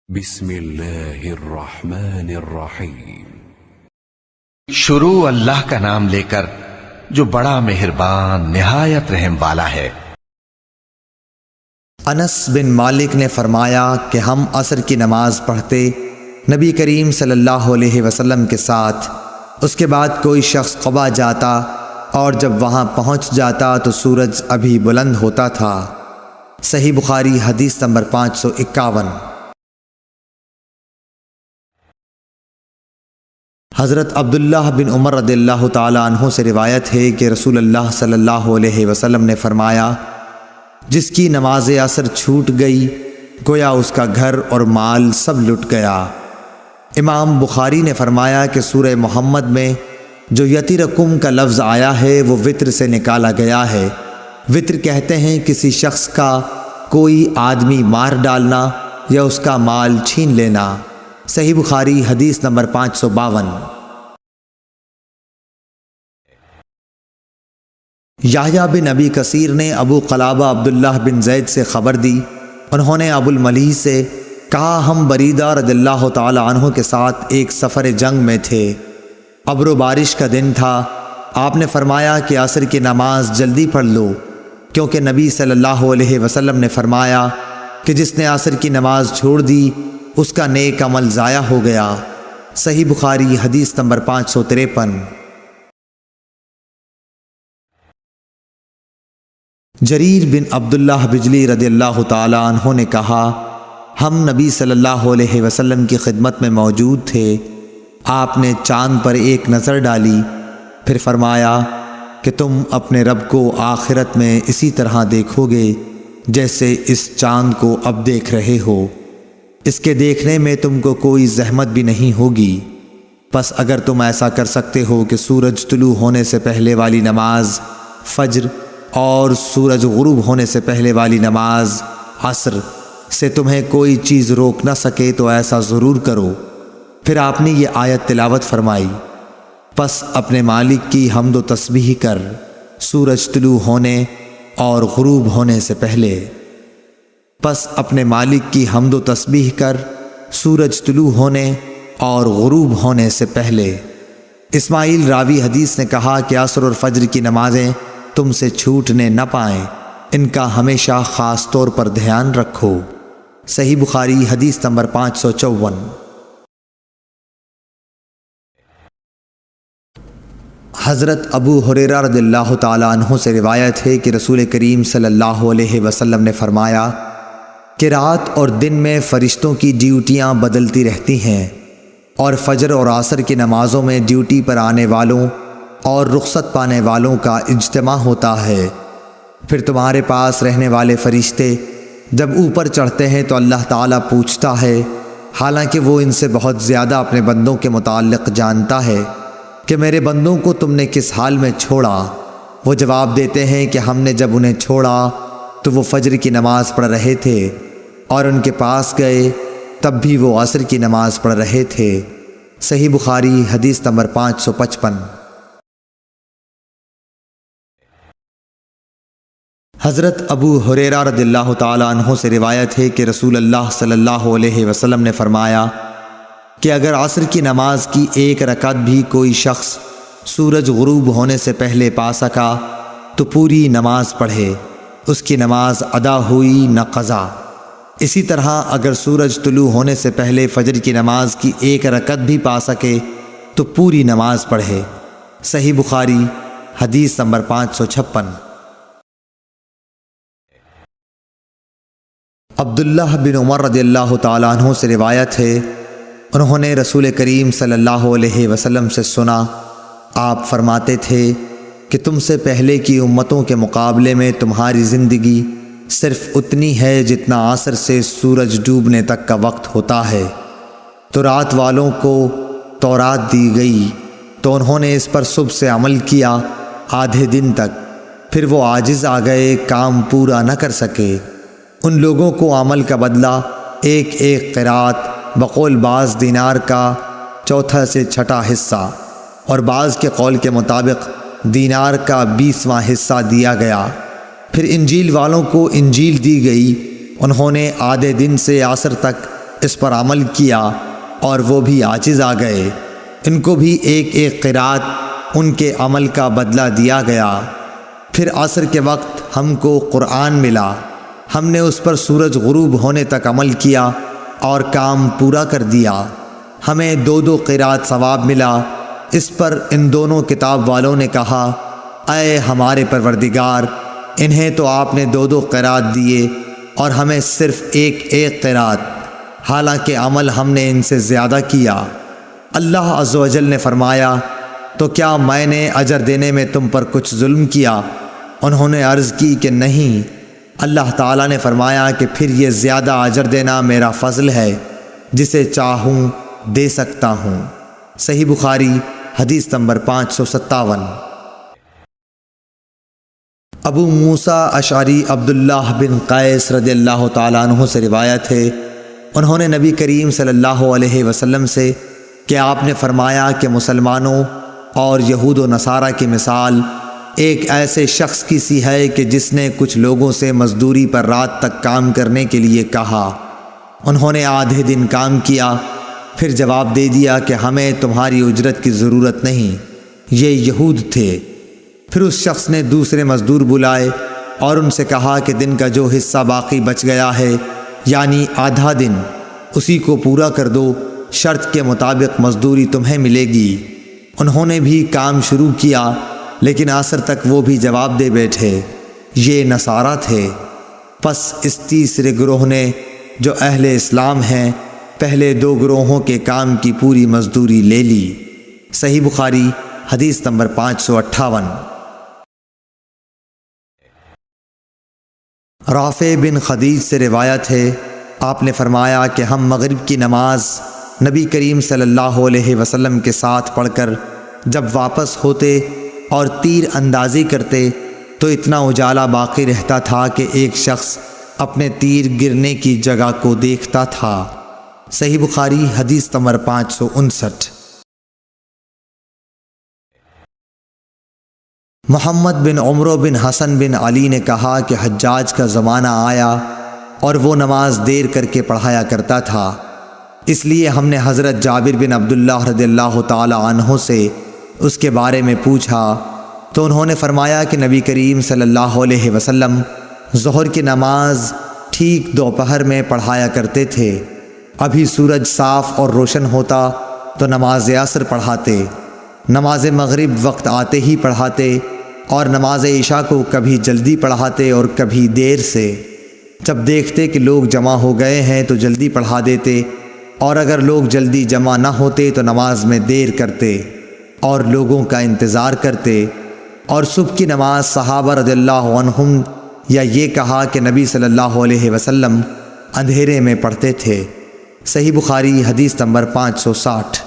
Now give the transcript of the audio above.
بسم اللہ الرحمن الرحیم۔ شروع اللہ کا نام لے کر جو بڑا مہربان نہایت رحم والا ہے۔ انس بن مالک نے فرمایا کہ ہم عصر کی نماز پڑھتے نبی کریم صلی اللہ علیہ وسلم کے ساتھ، اس کے بعد کوئی شخص قباء جاتا اور جب وہاں پہنچ جاتا تو سورج ابھی بلند ہوتا تھا۔ صحیح بخاری حدیث نمبر 551۔ حضرت عبداللہ بن عمر رضی اللہ تعالی عنہ سے روایت ہے کہ رسول اللہ صلی اللہ علیہ وسلم نے فرمایا، جس کی نماز عصر چھوٹ گئی گویا اس کا گھر اور مال سب لٹ گیا۔ امام بخاری نے فرمایا کہ سورہ محمد میں جو یتیرکم کا لفظ آیا ہے وہ وطر سے نکالا گیا ہے۔ وطر کہتے ہیں کسی شخص کا کوئی آدمی مار ڈالنا یا اس کا مال چھین لینا۔ صحیح بخاری حدیث نمبر 552۔ یحییٰ بن ابی کثیر نے ابو قلابہ عبداللہ بن زید سے خبر دی، انہوں نے ابو الملیح سے کہا، ہم بریدہ رضی اللہ تعالی عنہ کے ساتھ ایک سفر جنگ میں تھے، ابر و بارش کا دن تھا۔ آپ نے فرمایا کہ عصر کی نماز جلدی پڑھ لو، کیونکہ نبی صلی اللہ علیہ وسلم نے فرمایا کہ جس نے عصر کی نماز چھوڑ دی اس کا نیک عمل ضائع ہو گیا۔ صحیح بخاری حدیث نمبر 553۔ جریر بن عبداللہ بجلی رضی اللہ تعالی عنہ نے کہا، ہم نبی صلی اللہ علیہ وسلم کی خدمت میں موجود تھے، آپ نے چاند پر ایک نظر ڈالی، پھر فرمایا کہ تم اپنے رب کو آخرت میں اسی طرح دیکھو گے جیسے اس چاند کو اب دیکھ رہے ہو، اس کے دیکھنے میں تم کو کوئی زحمت بھی نہیں ہوگی۔ پس اگر تم ایسا کر سکتے ہو کہ سورج طلوع ہونے سے پہلے والی نماز فجر اور سورج غروب ہونے سے پہلے والی نماز عصر سے تمہیں کوئی چیز روک نہ سکے تو ایسا ضرور کرو۔ پھر آپ نے یہ آیت تلاوت فرمائی، پس اپنے مالک کی حمد و تسبیح کر سورج طلوع ہونے اور غروب ہونے سے پہلے۔ پس اپنے مالک کی حمد و تسبیح کر سورج طلوع ہونے اور غروب ہونے سے پہلے۔ اسماعیل راوی حدیث نے کہا کہ عصر اور فجر کی نمازیں تم سے چھوٹنے نہ پائیں، ان کا ہمیشہ خاص طور پر دھیان رکھو۔ صحیح بخاری حدیث نمبر 554۔ حضرت ابو ہریرہ رضی اللہ تعالی عنہ سے روایت ہے کہ رسول کریم صلی اللہ علیہ وسلم نے فرمایا کہ رات اور دن میں فرشتوں کی ڈیوٹیاں بدلتی رہتی ہیں، اور فجر اور عصر کی نمازوں میں ڈیوٹی پر آنے والوں اور رخصت پانے والوں کا اجتماع ہوتا ہے۔ پھر تمہارے پاس رہنے والے فرشتے جب اوپر چڑھتے ہیں تو اللہ تعالیٰ پوچھتا ہے، حالانکہ وہ ان سے بہت زیادہ اپنے بندوں کے متعلق جانتا ہے، کہ میرے بندوں کو تم نے کس حال میں چھوڑا؟ وہ جواب دیتے ہیں کہ ہم نے جب انہیں چھوڑا تو وہ فجر کی نماز پڑھ رہے تھے، اور ان کے پاس گئے تب بھی وہ عصر کی نماز پڑھ رہے تھے۔ صحیح بخاری حدیث نمبر 555۔ حضرت ابو ہریرہ رضی اللہ تعالی عنہ سے روایت ہے کہ رسول اللہ صلی اللہ علیہ وسلم نے فرمایا کہ اگر عصر کی نماز کی ایک رکعت بھی کوئی شخص سورج غروب ہونے سے پہلے پا سکا تو پوری نماز پڑھے، اس کی نماز ادا ہوئی نہ قضا۔ اسی طرح اگر سورج طلوع ہونے سے پہلے فجر کی نماز کی ایک رکعت بھی پا سکے تو پوری نماز پڑھے۔ صحیح بخاری حدیث نمبر 556۔ عبداللہ بن عمر رضی اللہ تعالیٰ عنہ سے روایت ہے، انہوں نے رسول کریم صلی اللہ علیہ وسلم سے سنا، آپ فرماتے تھے کہ تم سے پہلے کی امتوں کے مقابلے میں تمہاری زندگی صرف اتنی ہے جتنا عصر سے سورج ڈوبنے تک کا وقت ہوتا ہے۔ تو رات والوں کو تورات دی گئی تو انہوں نے اس پر صبح سے عمل کیا آدھے دن تک، پھر وہ عاجز آ گئے، کام پورا نہ کر سکے۔ ان لوگوں کو عمل کا بدلہ ایک ایک قرات بقول بعض دینار کا چوتھا سے چھٹا حصہ، اور بعض کے قول کے مطابق دینار کا 20واں حصہ دیا گیا۔ پھر انجیل والوں کو انجیل دی گئی، انہوں نے آدھے دن سے عصر تک اس پر عمل کیا اور وہ بھی عاجز آ گئے۔ ان کو بھی ایک ایک قرات ان کے عمل کا بدلہ دیا گیا۔ پھر عصر کے وقت ہم کو قرآن ملا، ہم نے اس پر سورج غروب ہونے تک عمل کیا اور کام پورا کر دیا۔ ہمیں 2 قرات ثواب ملا۔ اس پر ان دونوں کتاب والوں نے کہا، اے ہمارے پروردگار، انہیں تو آپ نے 2 قرات دیے اور ہمیں صرف ایک قرات، حالانکہ عمل ہم نے ان سے زیادہ کیا۔ اللہ عز و جل نے فرمایا، تو کیا میں نے اجر دینے میں تم پر کچھ ظلم کیا؟ انہوں نے عرض کی کہ نہیں۔ اللہ تعالیٰ نے فرمایا کہ پھر یہ زیادہ اجر دینا میرا فضل ہے، جسے چاہوں دے سکتا ہوں۔ صحیح بخاری حدیث نمبر 557۔ ابو موسیٰ اشعری عبداللہ بن قیس رضی اللہ تعالیٰ عنہ سے روایت ہے، انہوں نے نبی کریم صلی اللہ علیہ وسلم سے کہ آپ نے فرمایا کہ مسلمانوں اور یہود و نصارہ کی مثال ایک ایسے شخص کی سی ہے کہ جس نے کچھ لوگوں سے مزدوری پر رات تک کام کرنے کے لیے کہا۔ انہوں نے آدھے دن کام کیا، پھر جواب دے دیا کہ ہمیں تمہاری اجرت کی ضرورت نہیں، یہ یہود تھے۔ پھر اس شخص نے دوسرے مزدور بلائے اور ان سے کہا کہ دن کا جو حصہ باقی بچ گیا ہے، یعنی آدھا دن، اسی کو پورا کر دو، شرط کے مطابق مزدوری تمہیں ملے گی۔ انہوں نے بھی کام شروع کیا، لیکن عصر تک وہ بھی جواب دے بیٹھے، یہ نصارہ تھے۔ پس اس تیسرے گروہ نے، جو اہل اسلام ہیں، پہلے 2 گروہوں کے کام کی پوری مزدوری لے لی۔ صحیح بخاری حدیث نمبر 558۔ رافع بن خدیج سے روایت ہے، آپ نے فرمایا کہ ہم مغرب کی نماز نبی کریم صلی اللہ علیہ وسلم کے ساتھ پڑھ کر جب واپس ہوتے اور تیر اندازی کرتے تو اتنا اجالا باقی رہتا تھا کہ ایک شخص اپنے تیر گرنے کی جگہ کو دیکھتا تھا۔ صحیح بخاری حدیث نمبر 559۔ محمد بن عمرو بن حسن بن علی نے کہا کہ حجاج کا زمانہ آیا اور وہ نماز دیر کر کے پڑھایا کرتا تھا، اس لیے ہم نے حضرت جابر بن عبداللہ رضی اللہ تعالی عنہ سے اس کے بارے میں پوچھا تو انہوں نے فرمایا کہ نبی کریم صلی اللہ علیہ وسلم ظہر کی نماز ٹھیک دوپہر میں پڑھایا کرتے تھے، ابھی سورج صاف اور روشن ہوتا تو نماز عصر پڑھاتے، نماز مغرب وقت آتے ہی پڑھاتے، اور نماز عشاء کو کبھی جلدی پڑھاتے اور کبھی دیر سے۔ جب دیکھتے کہ لوگ جمع ہو گئے ہیں تو جلدی پڑھا دیتے، اور اگر لوگ جلدی جمع نہ ہوتے تو نماز میں دیر کرتے اور لوگوں کا انتظار کرتے۔ اور صبح کی نماز صحابہ رضی اللہ عنہم یا یہ کہا کہ نبی صلی اللہ علیہ وسلم اندھیرے میں پڑھتے تھے۔ صحیح بخاری حدیث نمبر 560۔